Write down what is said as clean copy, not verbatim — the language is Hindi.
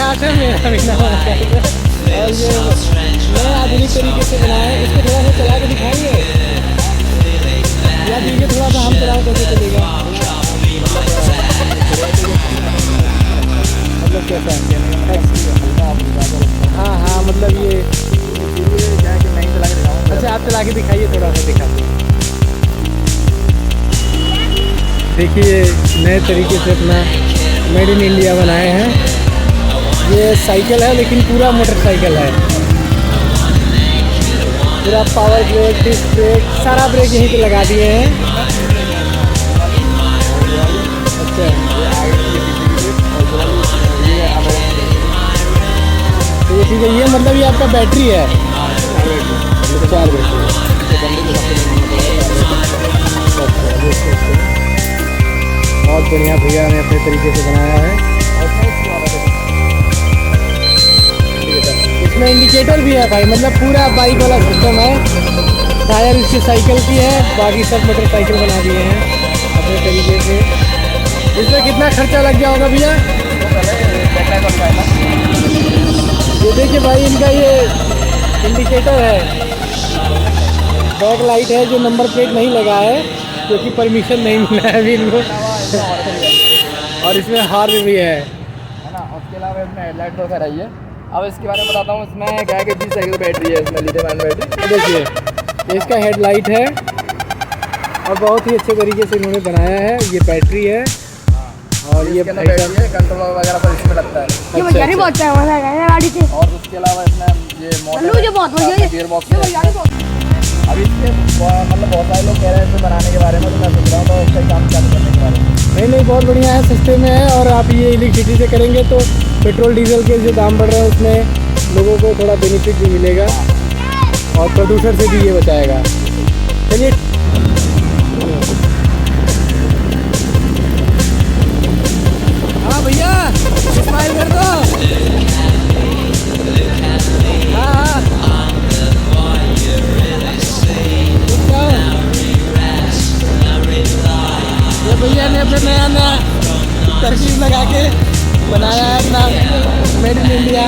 स्टार्टर मेरा भी नाम है। और ये नया आधुनिक तरीके से बनाया है। इसको थोड़ा सा चला के दिखाएंगे या देखिए थोड़ा सा हम चलाएं कैसे चलेगा, मतलब कैसा है। हाँ हाँ, मतलब ये नहीं चला के दिखाऊँ। अच्छा आप चला के दिखाइए, थोड़ा सा दिखाते हैं। देखिए नए तरीके से अपना मेड इन इंडिया बनाए हैं। ये साइकिल है लेकिन पूरा मोटरसाइकिल है। पूरा पावर ब्रेक, डिस्क ब्रेक, सारा ब्रेक यहीं पे लगा दिए हैं। अच्छा, तो ये ठीक है। ये मतलब ये आपका बैटरी है, 4 बैटरी। बहुत बढ़िया भैया ने अपने तरीके से बनाया है। इसमें इंडिकेटर भी है भाई, मतलब पूरा बाइक वाला सिस्टम है। टायर इसकी साइकिल की है, बाकी सब मोटरसाइकिल बना दिए हैं अपने तरीके से। इसमें कितना खर्चा लग गया होगा भैया? ये देखिए भाई, इनका ये इंडिकेटर है, बैक लाइट है, जो नंबर प्लेट नहीं लगा है क्योंकि परमिशन नहीं मिला है अभी इनको। और इसमें हार्न भी है ना। उसके अलावा इसमें हेडलाइट तो खैर है। अब इसके बारे में बताता हूँ। इसमें क्या है कि 20 साइकिल बैटरी है, इसमें लिथियम आयन बैटरी। देखिए इसका हेडलाइट है और बहुत ही अच्छे तरीके से इन्होंने बनाया है। ये बैटरी है और ये बैटरी है, कंट्रोल वगैरह पर इसमें लगता है। ये बैटरी बहुत है गाड़ी से। और उसके अलावा इसमें ये मॉडल जो बहुत बढ़िया है, गियर बॉक्स है। अभी इसके मतलब बहुत सारे लोग कह रहे हैं इसे बनाने के बारे में, तो मैं सोच रहा हूँ तो उसका काम चालू करने के बारे में। नहीं बहुत बढ़िया है, सस्ते में है। और आप ये इलेक्ट्रिसिटी से करेंगे तो पेट्रोल डीजल के जो दाम बढ़ रहे हैं उसमें लोगों को थोड़ा बेनिफिट भी मिलेगा और प्रदूषण से भी ये बचाएगा। चलिए हाँ भैया स्माइल कर दो। हाँ ये भैया ने अपने नया तरकीब लगा के बनाया है अपना मेड इन इंडिया।